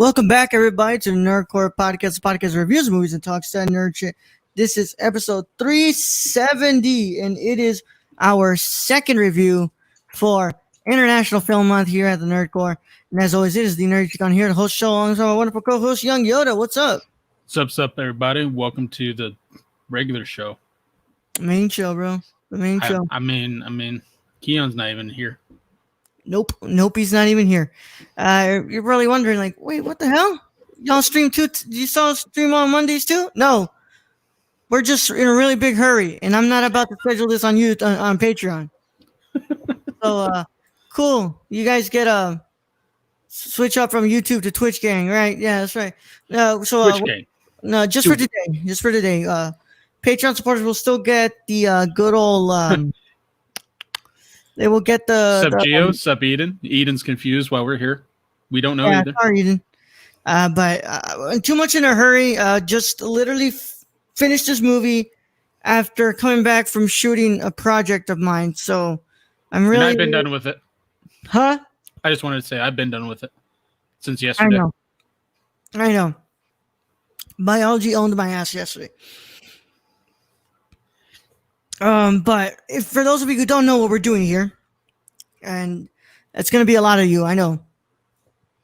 Welcome back, everybody, to the Nerdcore Podcast. The podcast reviews movies and talks that nerd shit. This is episode 370, and it is our second review for International Film Month here at the Nerdcore. And as always, it is the Nerd on here to host the show alongside my wonderful co-host, Young Yoda. What's up? What's up, everybody? Welcome to the regular show. The main show, bro. The main show. I mean, Keon's not even here. Nope, he's not even here. You're probably wondering, like, wait, what the hell? Y'all stream too? You saw stream on Mondays too? No, we're just in a really big hurry, and I'm not about to schedule this on you on Patreon. So, cool. You guys get a switch up from YouTube to Twitch gang, right? Yeah, that's right. Twitch gang. No, just for today. Patreon supporters will still get the good old. They will get the Sup Geo, sup Eden. Eden's confused while we're here. We don't know either. Sorry, Eden. But too much in a hurry. Just literally finished this movie after coming back from shooting a project of mine. So I'm really. And I've been done with it. Huh? I just wanted to say I've been done with it since yesterday. I know. Biology owned my ass yesterday. But if for those of you who don't know what we're doing here, and it's going to be a lot of you, I know.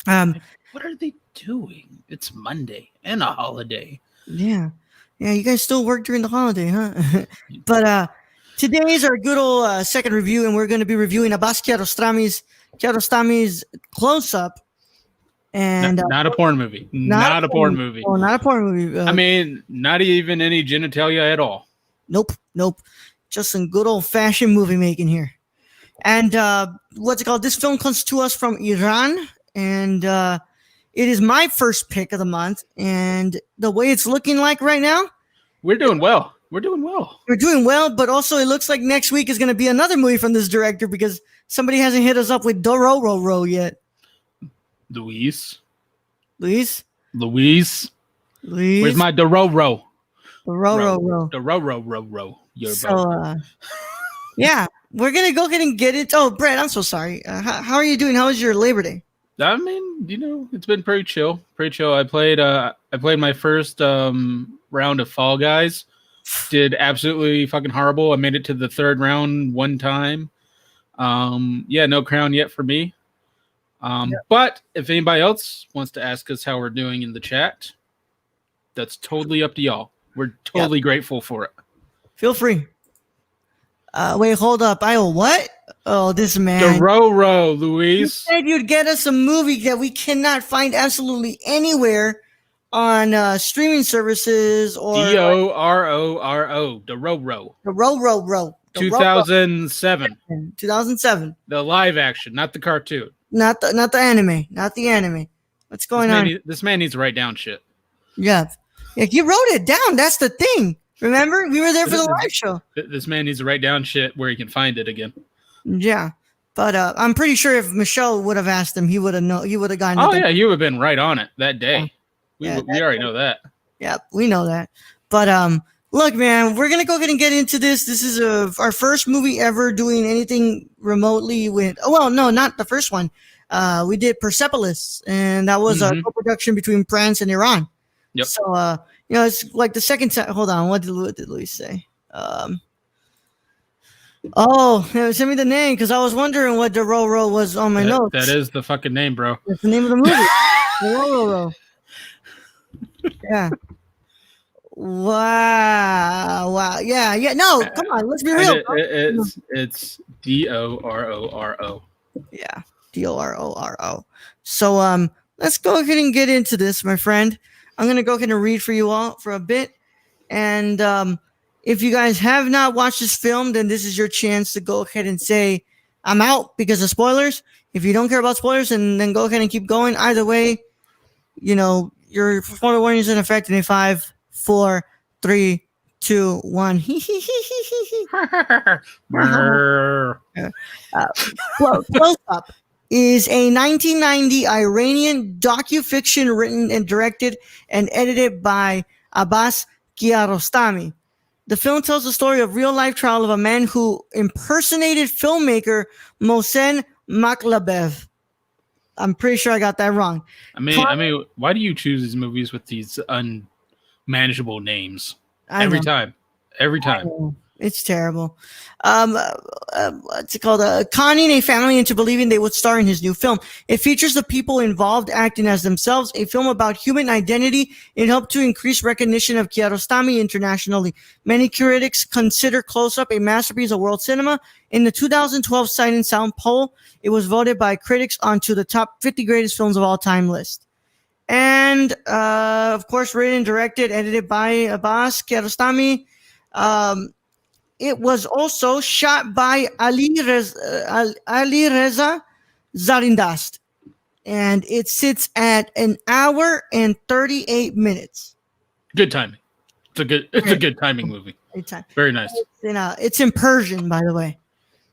What are they doing? It's Monday and a holiday. Yeah, you guys still work during the holiday, huh? But today is our good old second review, and we're going to be reviewing Abbas Kiarostami's Close Up. And not a porn movie. Not a porn movie. Oh, not a porn movie. I mean, not even any genitalia at all. Nope. Just some good old-fashioned movie making here. And what's it called? This film comes to us from Iran, and it is my first pick of the month. And the way it's looking like right now, we're doing well. We're doing well, but also it looks like next week is going to be another movie from this director because somebody hasn't hit us up with Dororo yet. Luis. Where's my Dororo? Dororo. So, yeah, we're going to go ahead and get it. Oh, Brett, I'm so sorry. How are you doing? How was your Labor Day? I mean, it's been pretty chill. I played my first round of Fall Guys. Did absolutely fucking horrible. I made it to the third round one time. No crown yet for me. But if anybody else wants to ask us how we're doing in the chat, that's totally up to y'all. We're totally grateful for it. Feel free. Wait, hold up. What? Oh, this man. Dororo, Luis. You said you'd get us a movie that we cannot find absolutely anywhere on streaming services or Dororo. Dororo. 2007. 2007. The live action, not the cartoon. Not the anime. What's going on? This man needs to write down shit. Yeah. You wrote it down. That's the thing. Remember? We were there for the live show. This man needs to write down shit where he can find it again. Yeah. But I'm pretty sure if Michelle would have asked him, he would have gotten it. Oh, yeah. You would have been right on it that day. We already know that. Yeah, we know that. But look, man, we're going to go ahead and get into this. This is our first movie ever doing anything remotely with... Oh, well, no, not the first one. We did Persepolis, and that was a co-production between France and Iran. Yep. So, it's like the second time. Hold on. What did Luis say? Send me the name because I was wondering what Dororo was on my notes. That is the fucking name, bro. That's the name of the movie. Dororo. Yeah. Wow. Yeah. No, come on. Let's be real. It's Dororo. Yeah. Dororo. So, let's go ahead and get into this, my friend. I'm going to go ahead and read for you all for a bit. And if you guys have not watched this film, then this is your chance to go ahead and say, I'm out because of spoilers. If you don't care about spoilers, and then go ahead and keep going. Either way, your spoiler warning is in effect in 5, 4, 3, 2, 1. Close Up is a 1990 Iranian docufiction written and directed and edited by Abbas Kiarostami. The film tells the story of real-life trial of a man who impersonated filmmaker Mohsen Maklabev. I'm pretty sure I got that wrong. Why do you choose these movies with these unmanageable names I every know. time? Every time. It's terrible. What's it called? Conning a family into believing they would star in his new film. It features the people involved acting as themselves, a film about human identity. It helped to increase recognition of Kiarostami internationally. Many critics consider Close Up a masterpiece of world cinema. In the 2012 Sight and Sound poll, it was voted by critics onto the top 50 greatest films of all time list. And, of course, written, directed, edited by Abbas Kiarostami. It was also shot by Ali Reza Zarindast, and it sits at an hour and 38 minutes. Good timing. It's a good timing movie. Very nice. It's in Persian, by the way.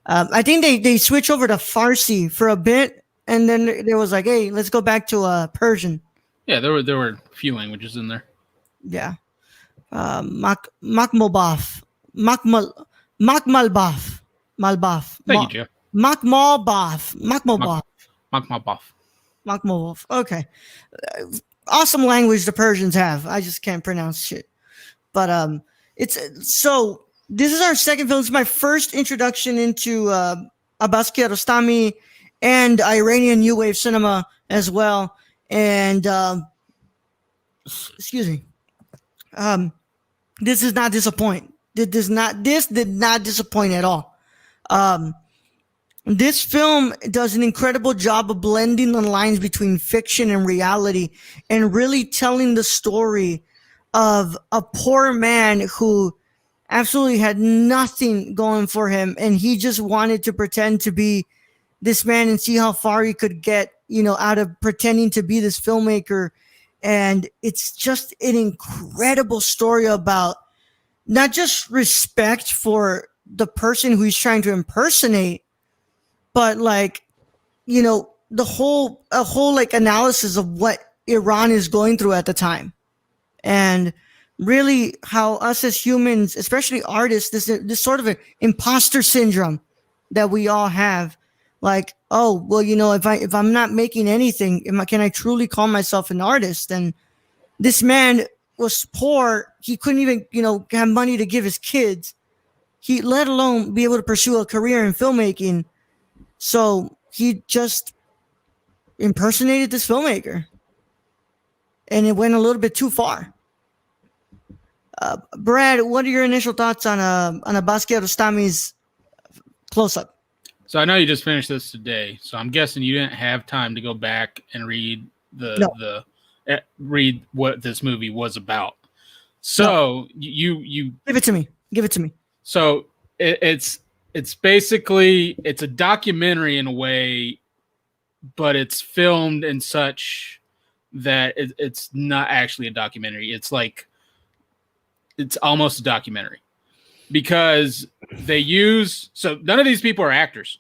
I think they switch over to Farsi for a bit, and then there was like, hey, let's go back to Persian. Yeah, there were a few languages in there. Yeah. Makmalbaf. Malbaf. Thank you, Jeff. Makmalbaf. Okay. Awesome language the Persians have. I just can't pronounce shit. But it's so this is our second film. This is my first introduction into Abbas Kiarostami and Iranian new wave cinema as well. And excuse me. This does not disappoint. This did not disappoint at all. This film does an incredible job of blending the lines between fiction and reality and really telling the story of a poor man who absolutely had nothing going for him, and he just wanted to pretend to be this man and see how far he could get, out of pretending to be this filmmaker. And it's just an incredible story about not just respect for the person who he's trying to impersonate, but a whole analysis of what Iran is going through at the time. And really how us as humans, especially artists, this sort of an imposter syndrome that we all have. Like, oh, well, if I'm not making anything, can I truly call myself an artist? And this man was poor. He couldn't even, have money to give his kids. He let alone be able to pursue a career in filmmaking. So he just impersonated this filmmaker. And it went a little bit too far. Brad, what are your initial thoughts on Abbas Kiarostami's Close Up? So I know you just finished this today, so I'm guessing you didn't have time to go back and read read what this movie was about. So you give it to me. So it's basically it's a documentary in a way, but it's filmed in such that it's not actually a documentary. It's almost a documentary because none of these people are actors.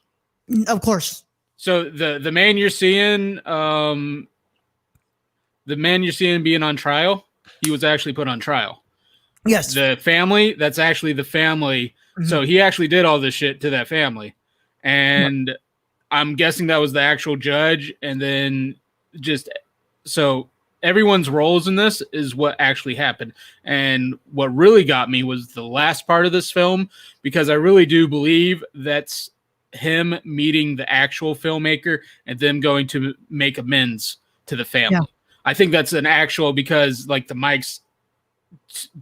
Of course. So the man you're seeing, being on trial, he was actually put on trial. Yes. The family, that's actually the family. Mm-hmm. So he actually did all this shit to that family. And I'm guessing that was the actual judge. And then so everyone's roles in this is what actually happened. And what really got me was the last part of this film, because I really do believe that's him meeting the actual filmmaker and them going to make amends to the family. Yeah. I think that's an actual, because like the mic's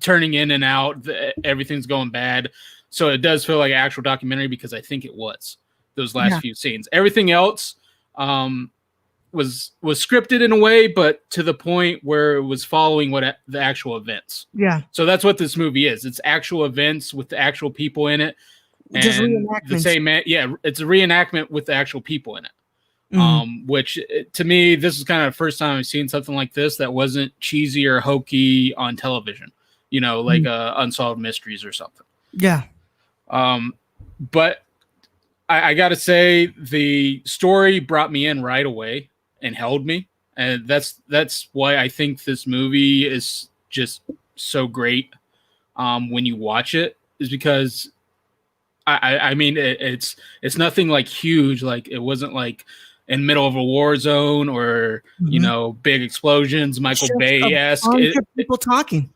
turning in and out, everything's going bad. So it does feel like an actual documentary, because I think it was those last few scenes. Everything else was scripted in a way, but to the point where it was following the actual events. Yeah. So that's what this movie is. It's actual events with the actual people in it. Just and the same man. Yeah, it's a reenactment with the actual people in it. Mm-hmm. Which to me, this is kind of the first time I've seen something like this that wasn't cheesy or hokey on television, like Unsolved Mysteries or something. Yeah. But I got to say, the story brought me in right away and held me. And that's why I think this movie is just so great when you watch it, is because I mean, it's nothing like huge. Like, it wasn't like in middle of a war zone or big explosions, Michael Bay-esque. Of people talking.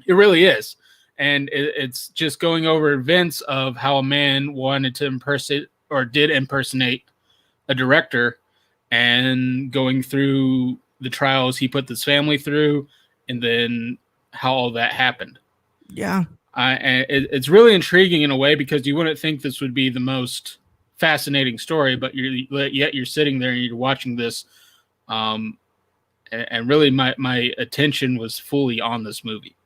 It really is. And it's just going over events of how a man wanted to impersonate or did impersonate a director, and going through the trials he put this family through, and then how all that happened. Yeah. And it's really intriguing in a way, because you wouldn't think this would be the most fascinating story, but yet you're sitting there and you're watching this. And really my attention was fully on this movie.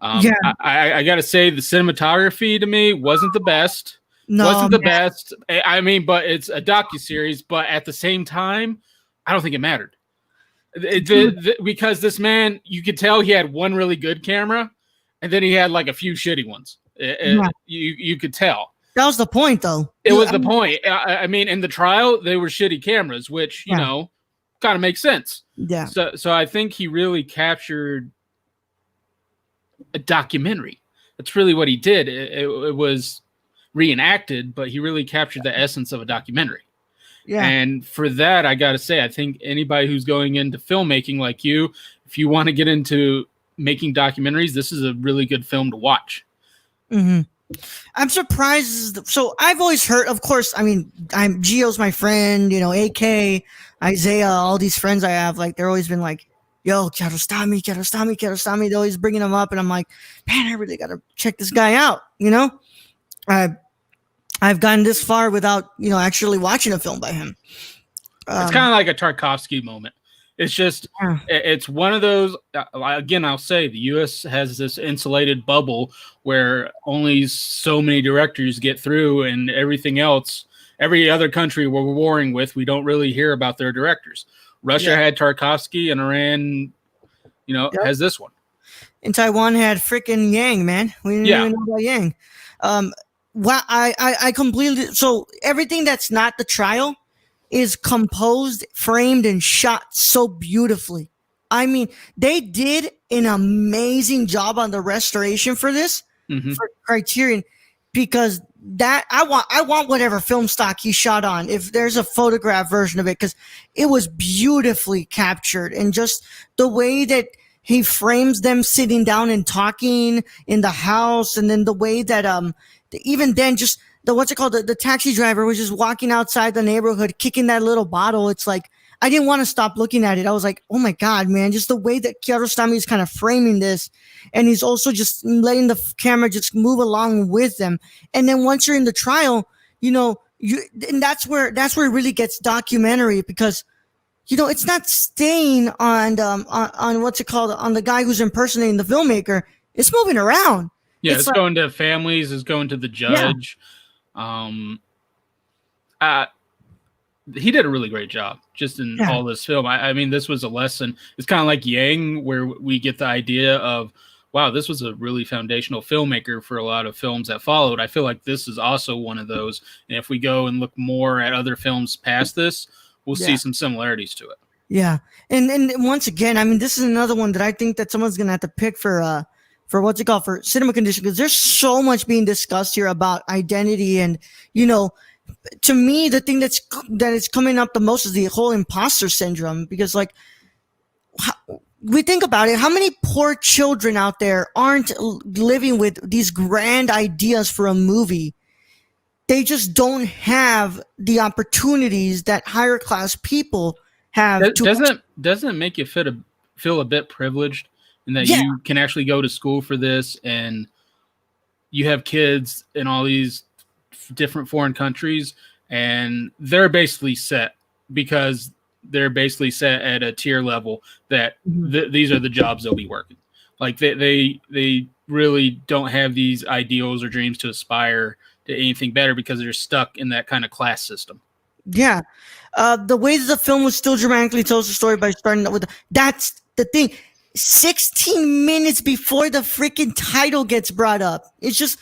I got to say, the cinematography to me wasn't the best. Best. I mean, but it's a docuseries, but at the same time, I don't think it mattered. Because this man, you could tell he had one really good camera, and then he had like a few shitty ones. You could tell. That was the point, though. It was the point. I mean, in the trial, they were shitty cameras, which, kind of makes sense. Yeah. So I think he really captured a documentary. That's really what he did. It was reenacted, but he really captured the essence of a documentary. Yeah. And for that, I got to say, I think anybody who's going into filmmaking like you, if you want to get into making documentaries, this is a really good film to watch. Mm-hmm. I'm surprised. So I've always heard, of course, I mean, Gio's my friend, AK, Isaiah, all these friends I have, like, they're always been like, yo, Kiarostami. They're always bringing him up. And I'm like, man, I really got to check this guy out. I've gotten this far without, actually watching a film by him. It's kind of like a Tarkovsky moment. It's just, it's one of those, again, I'll say the U.S. has this insulated bubble where only so many directors get through, and everything else, every other country we're warring with, we don't really hear about their directors. Russia had Tarkovsky, and Iran, has this one. And Taiwan had freaking Yang, man. We didn't even know about Yang. Well, I completely, so everything that's not the trial is composed, framed, and shot so beautifully. I mean, they did an amazing job on the restoration for this, for Criterion, because that I want whatever film stock he shot on, if there's a photograph version of it, because it was beautifully captured, and just the way that he frames them sitting down and talking in the house, and then the way that even then, just the taxi driver was just walking outside the neighborhood, kicking that little bottle. It's like, I didn't want to stop looking at it. I was like, oh my God, man, just the way that Kiarostami is kind of framing this. And he's also just letting the camera just move along with them. And then once you're in the trial, and that's where it really gets documentary, because, it's not staying on what's it called, on the guy who's impersonating the filmmaker. It's moving around. Yeah, it's like, going to families, it's going to the judge. Yeah. He did a really great job just in all this film. I mean, this was a lesson. It's kind of like Yang, where we get the idea of, wow, this was a really foundational filmmaker for a lot of films that followed. I feel like this is also one of those. And if we go and look more at other films past this, we'll see some similarities to it. Yeah. And once again, I mean, this is another one that I think that someone's going to have to pick for what's it called, for cinema condition, because there's so much being discussed here about identity. And, to me, the thing that is coming up the most is the whole imposter syndrome, because, like, we think about it, how many poor children out there aren't living with these grand ideas for a movie? They just don't have the opportunities that higher class people have. Doesn't it make you feel a bit privileged in that you can actually go to school for this, and you have kids in all these different foreign countries, and they're basically set because they're basically set at a tier level that these are the jobs they'll be working. Like they really don't have these ideals or dreams to aspire to anything better because they're stuck in that kind of class system. Yeah. The way that the film was still dramatically tells the story by starting with that's the thing. 16 minutes before the freaking title gets brought up. It just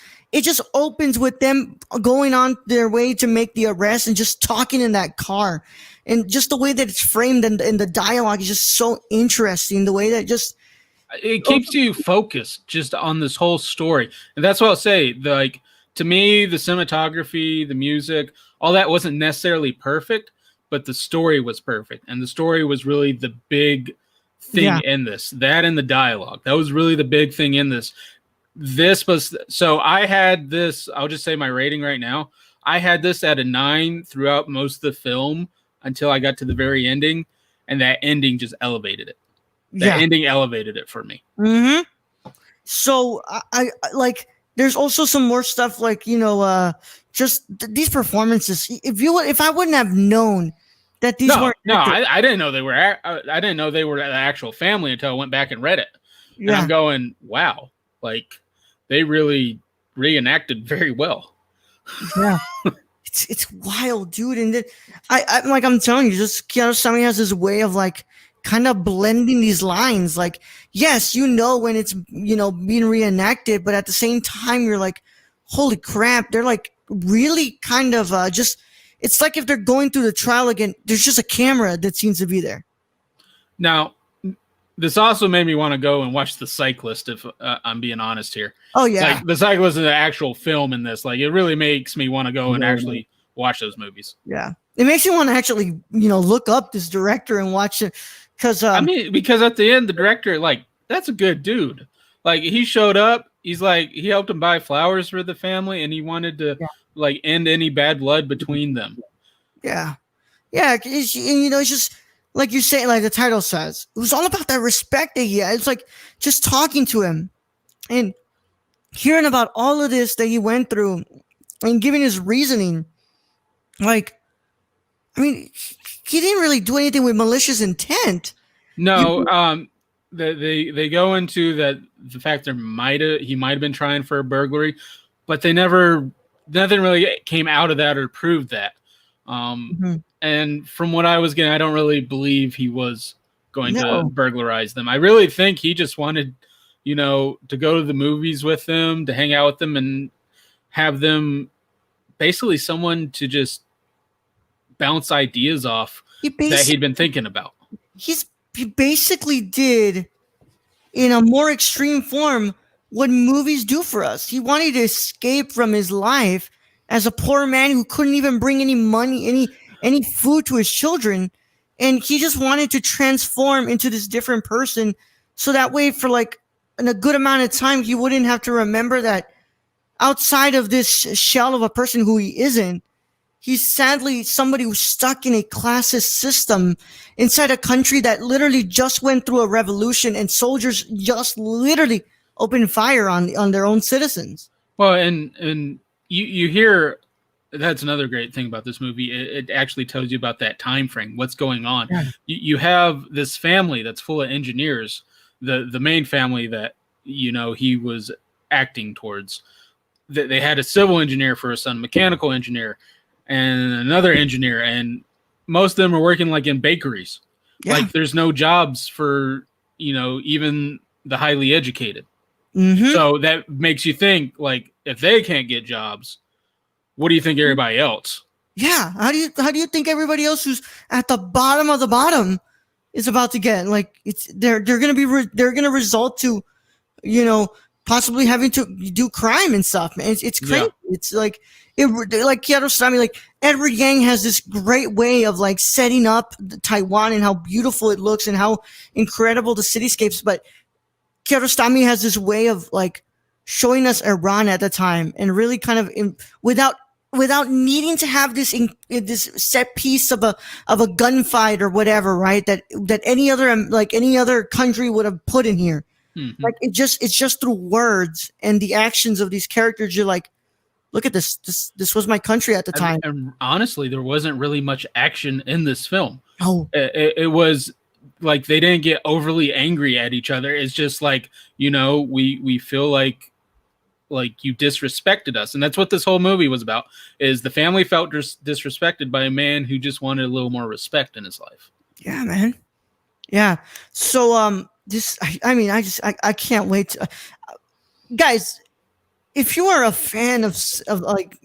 opens with them going on their way to make the arrest and just talking in that car. And just the way that it's framed and the dialogue is just so interesting. The way that just... It keeps you focused just on this whole story. And that's what I'll say. To me, the cinematography, the music, all that wasn't necessarily perfect, but the story was perfect, and the story was really the big thing Yeah. in this. That and the dialogue, that was really the big thing in this. This was so I had this. I'll just say my rating right now. I had this at a 9 throughout most of the film until I got to the very ending, and that ending just elevated it. That Yeah. ending elevated it for me. Mm-hmm. So I like. There's also some more stuff like just these performances. If I wouldn't have known that these No, weren't no, actors, I didn't know they were. I didn't know they were the actual family until I went back and read it, and yeah, I'm going, wow, like they really reenacted very well. yeah. It's wild, dude. And then I'm telling you, just Kiarostami has this way of like kind of blending these lines. Like, yes, when it's being reenacted, but at the same time, you're like, holy crap, they're like really kind of just. It's like if they're going through the trial again, there's just a camera that seems to be there. Now, this also made me want to go and watch The Cyclist, if I'm being honest here. Oh yeah, Like The Cyclist is an actual film in this. Like it really makes me want to go and actually watch those movies. yeah. It makes you want to actually look up this director and watch it because I mean, because at the end, the director, like, that's a good dude. Like he showed up. He's like, he helped him buy flowers for the family, and he wanted to like end any bad blood between them. Yeah. It's just like you're saying, like the title says, it was all about that respect that he had. It's like just talking to him and hearing about all of this that he went through and giving his reasoning. Like, I mean, he didn't really do anything with malicious intent. No, they go into that the fact he might have been trying for a burglary, but nothing really came out of that or proved that. And from what I was getting, I don't really believe he was going to burglarize them. I really think he just wanted, to go to the movies with them, to hang out with them, and have them basically someone to just bounce ideas off that he'd been thinking about. He basically did, in a more extreme form, what movies do for us. He wanted to escape from his life as a poor man who couldn't even bring any money, any food to his children, and he just wanted to transform into this different person, so that way, for like in a good amount of time, he wouldn't have to remember that outside of this shell of a person who he isn't, he's sadly somebody who's stuck in a classist system inside a country that literally just went through a revolution, and soldiers just literally opened fire on their own citizens. Well, and you hear, that's another great thing about this movie. It actually tells you about that time frame, what's going on. Yeah. You have this family that's full of engineers, the main family that he was acting towards. They had a civil engineer for a son, mechanical engineer, and another engineer, and most of them are working like in bakeries. Yeah. Like there's no jobs for even the highly educated. Mm-hmm. So that makes you think, like, if they can't get jobs, what do you think everybody else? Yeah, how do you think everybody else who's at the bottom of the bottom is about to get? Like, they're gonna result to, possibly having to do crime and stuff, man. It's crazy. Yeah. It's like Kiarostami, like Edward Yang has this great way of like setting up Taiwan and how beautiful it looks and how incredible the cityscapes, but Kiarostami has this way of like showing us Iran at the time, and really kind of without needing to have this set piece of a gunfight or whatever, right? That any other country would have put in here. Mm-hmm. Like it's just through words and the actions of these characters. You're like, look at this. This was my country at the time. And honestly, there wasn't really much action in this film. Oh, it was. Like they didn't get overly angry at each other. It's just like, we feel like you disrespected us. And that's what this whole movie was about, is the family felt disrespected by a man who just wanted a little more respect in his life. Yeah, man. Yeah. So, I can't wait to, guys, if you are a fan of like,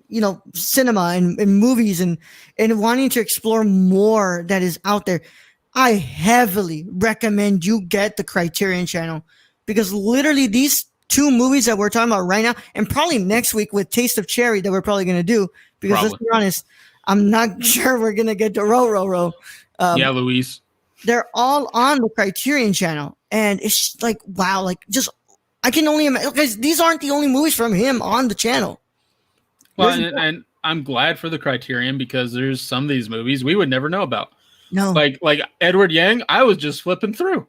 cinema and movies and wanting to explore more that is out there, I heavily recommend you get the Criterion channel, because literally these two movies that we're talking about right now, and probably next week with Taste of Cherry that we're probably going to do, because let's be honest, I'm not sure we're gonna get to Roro. Yeah, Luis. They're all on the Criterion channel, and it's like wow, like just I can only imagine because these aren't the only movies from him on the channel. Well, and I'm glad for the Criterion because there's some of these movies we would never know about. No, like Edward Yang, I was just flipping through.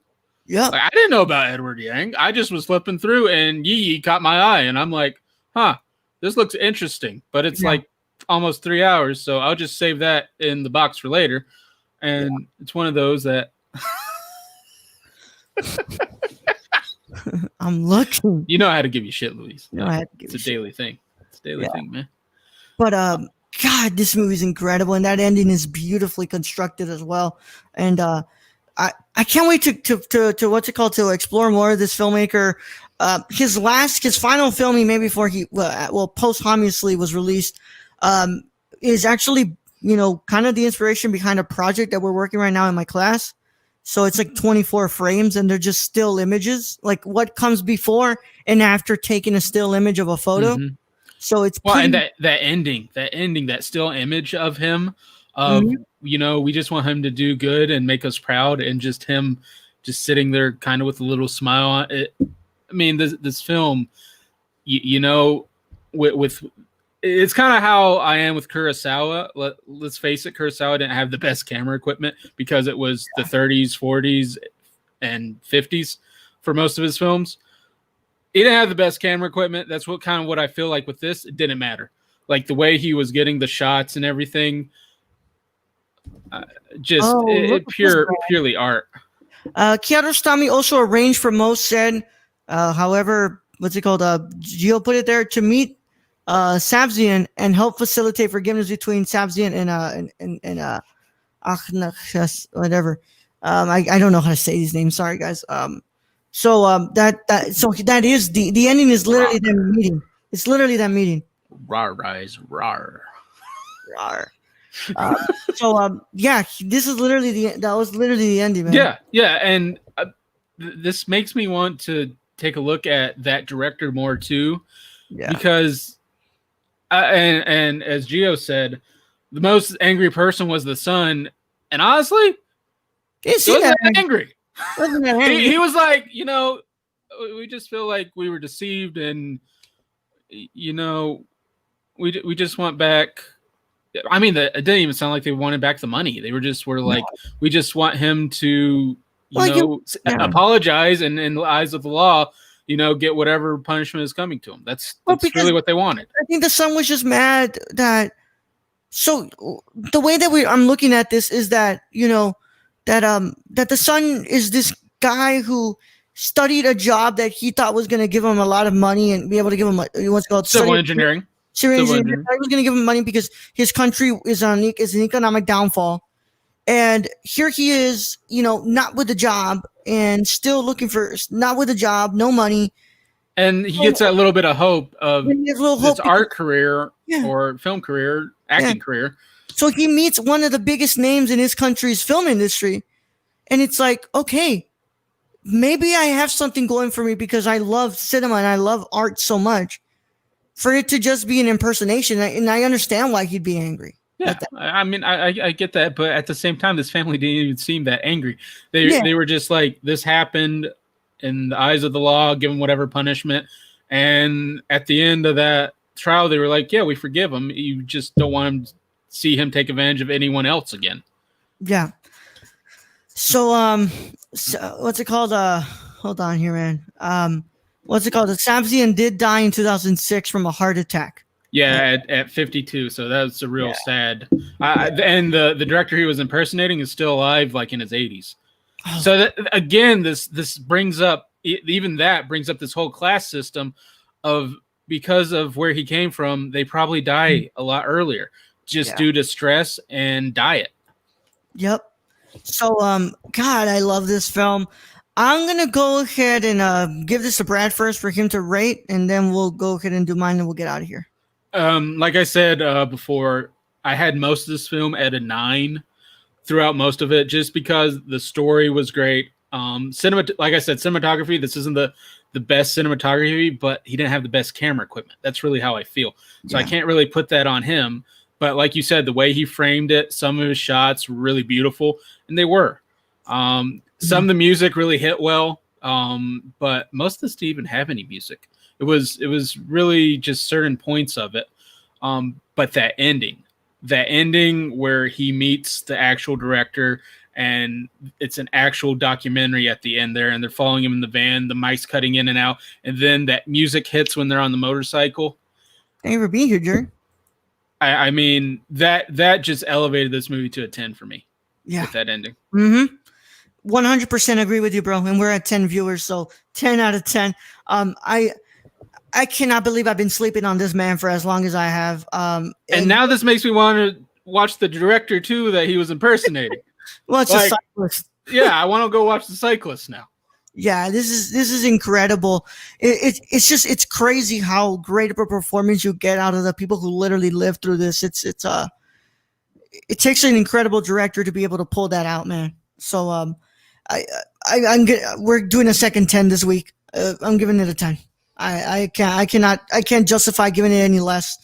Yeah, I didn't know about Edward Yang. I just was flipping through, and Yee caught my eye, and I'm like, huh, this looks interesting. But it's like almost 3 hours, so I'll just save that in the box for later. And it's one of those that I'm looking. You know I had to give you shit, Luis. No, I had to give it's a daily thing. It's a daily thing, man. But God, this movie is incredible, and that ending is beautifully constructed as well. And I can't wait to what's it called, to explore more of this filmmaker. His final film he made before he posthumously was released is actually, you know, kind of the inspiration behind a project that we're working right now in my class. So it's like 24 frames, and they're just still images, like what comes before and after taking a still image of a photo. Mm-hmm. So it's and that ending, that still image of him, you know, we just want him to do good and make us proud, and just him just sitting there kind of with a little smile on it. I mean, this film, you know, with it's kind of how I am with Kurosawa. Let's face it, Kurosawa didn't have the best camera equipment because it was the 30s, 40s, and 50s for most of his films. He didn't have the best camera equipment. That's what I feel like with this. It didn't matter. Like the way he was getting the shots and everything, purely art. Kiarostami also arranged for most said. However, what's it called? Gio put it there to meet Sabzian and help facilitate forgiveness between Sabzian and whatever. I don't know how to say these names. Sorry, guys. So that is the ending is literally them meeting. It's literally that meeting. Rar rise, rar. Rar. This is literally that was literally the ending, man. Yeah, and this makes me want to take a look at that director more too, because and as Gio said, the most angry person was the son, and honestly, he wasn't angry. He was like, you know, we just feel like we were deceived, and you know, we just want back. I mean, it didn't even sound like they wanted back the money. They were like, we just want him to, apologize, and in the eyes of the law, you know, get whatever punishment is coming to him. That's really what they wanted. I think the son was just mad that. So the way that I'm looking at this is that, you know, that the son is this guy who studied a job that he thought was going to give him a lot of money and be able to give him what's called civil engineering. He was going to give him money because his country is an economic downfall. And here he is, you know, not with a job and still looking for, not with a job, no money. And he gets that little bit of hope of his art career or film career, acting career. So he meets one of the biggest names in his country's film industry. And it's like, okay, maybe I have something going for me because I love cinema and I love art so much. For it to just be an impersonation, and I understand why he'd be angry. Yeah, I mean, I get that, but at the same time, this family didn't even seem that angry. They were just like, this happened in the eyes of the law, give him whatever punishment. And at the end of that trial, they were like, yeah, we forgive him. You just don't want him to see him take advantage of anyone else again. Yeah. So what's it called? Hold on here, man. What's it called? Sabzian did die in 2006 from a heart attack. Yeah, at 52. So that's a real sad. And the director he was impersonating is still alive, like in his 80s. Oh. So that, again, this brings up, even that brings up this whole class system of, because of where he came from, they probably die a lot earlier just due to stress and diet. Yep. So, God, I love this film. I'm going to go ahead and give this to Brad first for him to rate, and then we'll go ahead and do mine, and we'll get out of here. Like I said before, I had most of this film at a 9 throughout most of it, just because the story was great. Like I said, cinematography, this isn't the best cinematography, but he didn't have the best camera equipment. That's really how I feel. So I can't really put that on him. But like you said, the way he framed it, some of his shots were really beautiful, and they were. Some of the music really hit well, but most of this didn't even have any music. It was really just certain points of it. But that ending where he meets the actual director, and it's an actual documentary at the end there, and they're following him in the van, the mic's cutting in and out, and then that music hits when they're on the motorcycle. Thank you for being here, Jerry. I mean, that just elevated this movie to a 10 for me. Yeah. With that ending. 100% agree with you, bro. And we're at 10 viewers, so 10 out of 10. I cannot believe I've been sleeping on this man for as long as I have. And now this makes me want to watch the director too that he was impersonating. Well, it's a cyclist. Yeah, I want to go watch the cyclist now. Yeah, this is incredible. It's crazy how great of a performance you get out of the people who literally live through this. It takes an incredible director to be able to pull that out, man. So we're doing a second 10 this week. I'm giving it a 10. I can't justify giving it any less.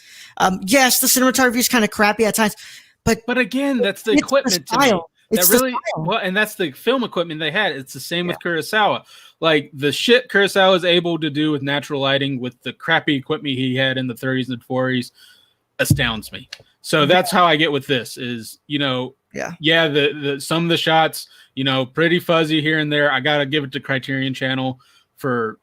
Yes, the cinematography is kind of crappy at times, but again, that's the equipment to me. It's that really well, and that's the film equipment they had. It's the same with Kurosawa. Like the shit Kurosawa is able to do with natural lighting with the crappy equipment he had in the 30s and 40s astounds me. So that's how I get with this is, the some of the shots, pretty fuzzy here and there. I got to give it to Criterion Channel for,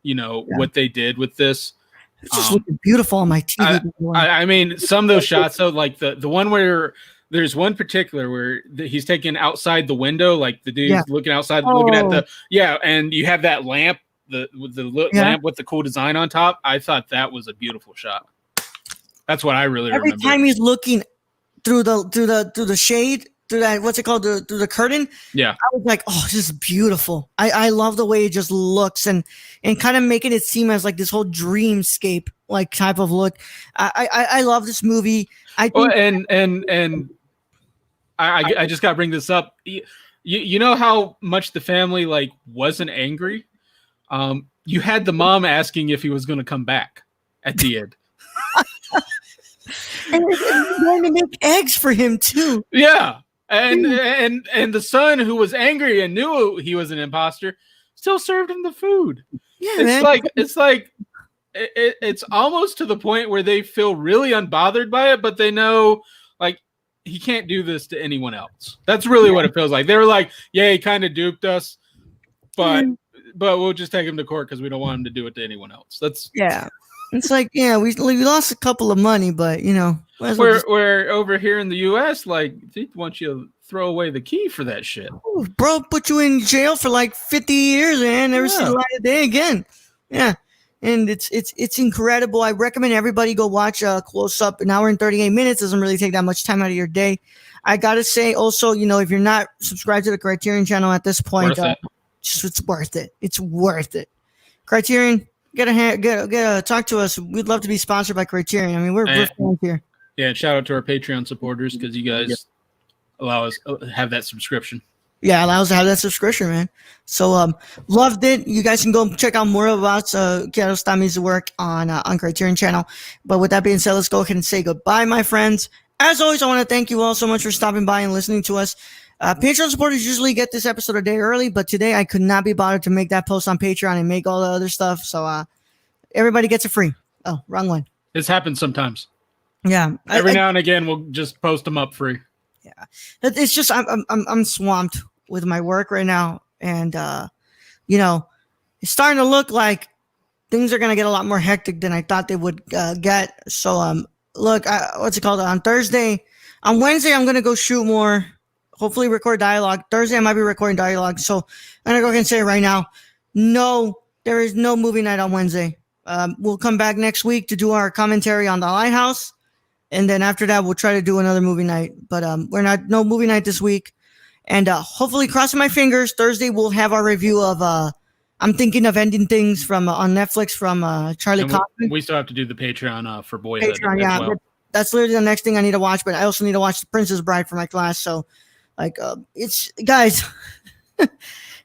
what they did with this. It's just looking beautiful on my TV. I mean, some of those shots, so like the one where there's one particular where he's taken outside the window, like the dude's looking outside, looking at and you have that lamp, the lamp with the cool design on top. I thought that was a beautiful shot. That's what I really remember. Every time he's looking through the shade, through that, what's it called, through the curtain. Yeah, I was like, oh, this is beautiful. I love the way it just looks and kind of making it seem as like this whole dreamscape like type of look. I love this movie. I just got to bring this up. You know how much the family like wasn't angry. You had the mom asking if he was going to come back at the end. And they're going to make eggs for him too. Yeah. And the son who was angry and knew he was an imposter still served him the food. Yeah, it's almost to the point where they feel really unbothered by it, but they know like he can't do this to anyone else. That's really what it feels like. They were like, yeah, he kind of duped us, but we'll just take him to court because we don't want him to do it to anyone else. It's like, we lost a couple of money, but we're over here in the U.S. like they want you to throw away the key for that shit. Ooh, bro, put you in jail for like 50 years, man. Never see the light of day again. Yeah, and it's incredible. I recommend everybody go watch Close Up. An hour and 38 minutes doesn't really take that much time out of your day. I gotta say, also, if you're not subscribed to the Criterion Channel at this point, it's worth it. It's worth it. Criterion. Get talk to us. We'd love to be sponsored by Criterion. I mean, we're fans here. Yeah, and shout out to our Patreon supporters because you guys allow us to have that subscription. Yeah, allow us to have that subscription, man. So, loved it. You guys can go check out more about Kiarostami's work on Criterion Channel. But with that being said, let's go ahead and say goodbye, my friends. As always, I want to thank you all so much for stopping by and listening to us. Patreon supporters usually get this episode a day early, but today I could not be bothered to make that post on Patreon and make all the other stuff. So everybody gets it free. Oh, wrong one. This happens sometimes. Yeah. Every now and again, we'll just post them up free. Yeah. It's just I'm swamped with my work right now, and it's starting to look like things are gonna get a lot more hectic than I thought they would get. So look, what's it called? On Wednesday, I'm gonna go shoot more. Hopefully record dialogue. Thursday, I might be recording dialogue. So I'm going to go ahead and say it right now. No, there is no movie night on Wednesday. We'll come back next week to do our commentary on The Lighthouse. And then after that, we'll try to do another movie night. But no movie night this week. And hopefully, crossing my fingers, Thursday we'll have our review of I'm Thinking of Ending Things from on Netflix from Charlie Kaufman. We still have to do the Patreon for Boyhood. Patreon, yeah. Well. That's literally the next thing I need to watch. But I also need to watch The Princess Bride for my class. So it's guys,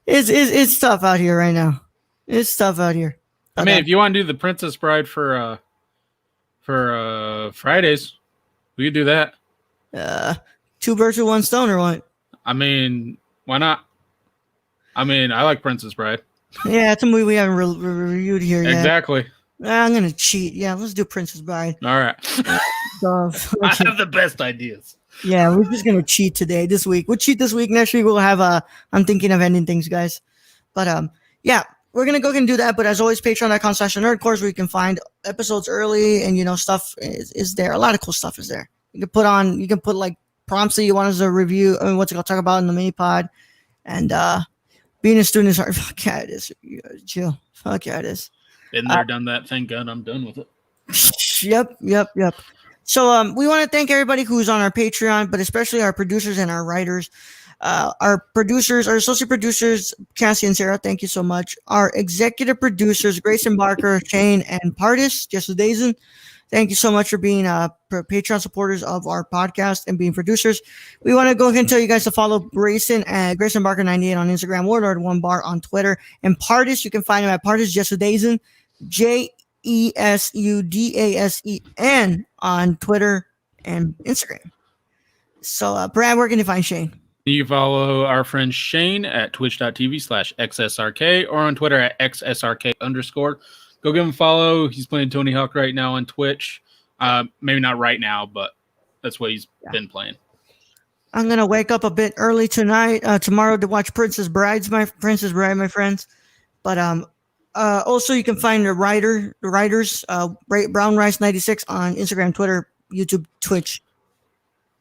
it's tough out here right now. It's tough out here. If you want to do The Princess Bride for Fridays, We could do that. Two birds with one stone, or what? I mean, why not? I mean, I like Princess Bride. Yeah, it's a movie we haven't reviewed here yet. Exactly. I'm gonna cheat. Yeah, let's do Princess Bride. All right. I have the best ideas. Yeah, we're just gonna cheat today, this week. We'll cheat this week. Next week we'll have I'm thinking of ending things, guys. But yeah, we're gonna go ahead and do that. But as always, patreon.com/nerdcourse, where you can find episodes early and stuff is there. A lot of cool stuff is there. You can put like prompts that you want us to review. I mean, what's it called? Talk about in the mini pod. And being a student is hard. Fuck yeah, it is. Chill. Fuck yeah, it is. Been there, done that. Thank God I'm done with it. Yep. So we want to thank everybody who's on our Patreon, but especially our producers and our writers. Our producers, our associate producers, Cassie and Sarah, thank you so much. Our executive producers, Grayson Barker, Shane, and Pardis, Jesse Dazen, thank you so much for being Patreon supporters of our podcast and being producers. We want to go ahead and tell you guys to follow Grayson at Grayson Barker 98 on Instagram, Warlord 1bar on Twitter, and Pardis, you can find him at Pardis Jesse Dazen, JESUDASEN on Twitter and Instagram. So, Brad, where can you find Shane? You can follow our friend Shane at twitch.tv/XSRK or on Twitter at XSRK_. Go give him a follow. He's playing Tony Hawk right now on Twitch. Maybe not right now, but that's what he's been playing. I'm going to wake up a bit early tomorrow to watch Princess Bride, my friends. But also you can find the writers, Brown Rice 96 on Instagram, Twitter, YouTube, Twitch.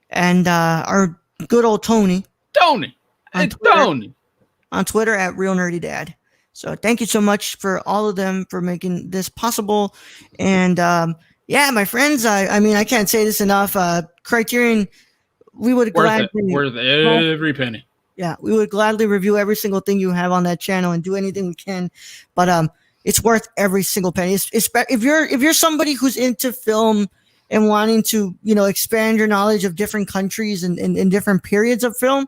And our good old Tony. Tony. On Twitter at Real Nerdy Dad. So thank you so much for all of them for making this possible. And yeah, my friends, I mean, I can't say this enough. Criterion, we would gladly worth every penny. Yeah, we would gladly review every single thing you have on that channel and do anything we can. But it's worth every single penny. If you're somebody who's into film and wanting to, expand your knowledge of different countries and different periods of film,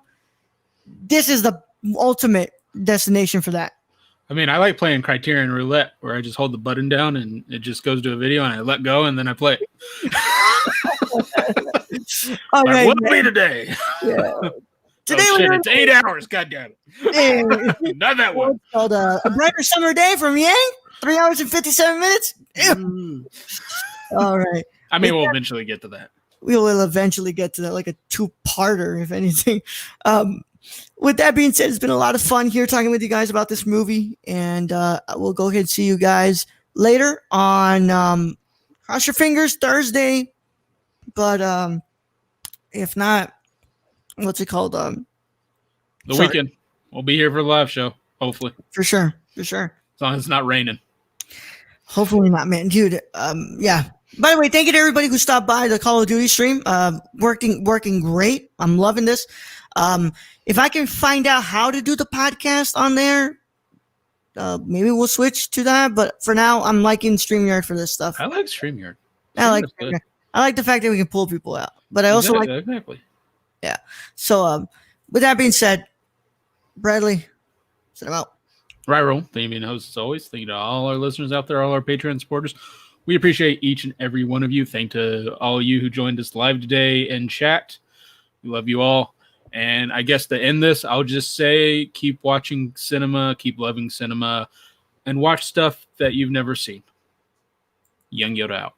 this is the ultimate destination for that. I mean, I like playing Criterion Roulette, where I just hold the button down and it just goes to a video and I let go and then I play. All right, what will be today? Yeah. Today it's 8 hours. God damn it. Not that one. It's called A Brighter Summer Day from Yang. 3 hours and 57 minutes. All right. I mean, we'll eventually get to that. We will eventually get to that, like a two-parter, if anything. With that being said, it's been a lot of fun here talking with you guys about this movie, and we'll go ahead and see you guys later on cross your fingers Thursday. But if not, what's it called? The weekend. We'll be here for the live show, hopefully. For sure. As long as it's not raining. Hopefully not, man. Dude, yeah. By the way, thank you to everybody who stopped by the Call of Duty stream. Working great. I'm loving this. If I can find out how to do the podcast on there, maybe we'll switch to that. But for now, I'm liking StreamYard for this stuff. I like StreamYard. I like the fact that we can pull people out. But I also exactly. Yeah. So with that being said, Bradley, set him out. Right, roll. Thank you, being host as always. Thank you to all our listeners out there, all our Patreon supporters. We appreciate each and every one of you. Thank to all of you who joined us live today in chat. We love you all. And I guess to end this, I'll just say keep watching cinema, keep loving cinema, and watch stuff that you've never seen. Young Yoda out.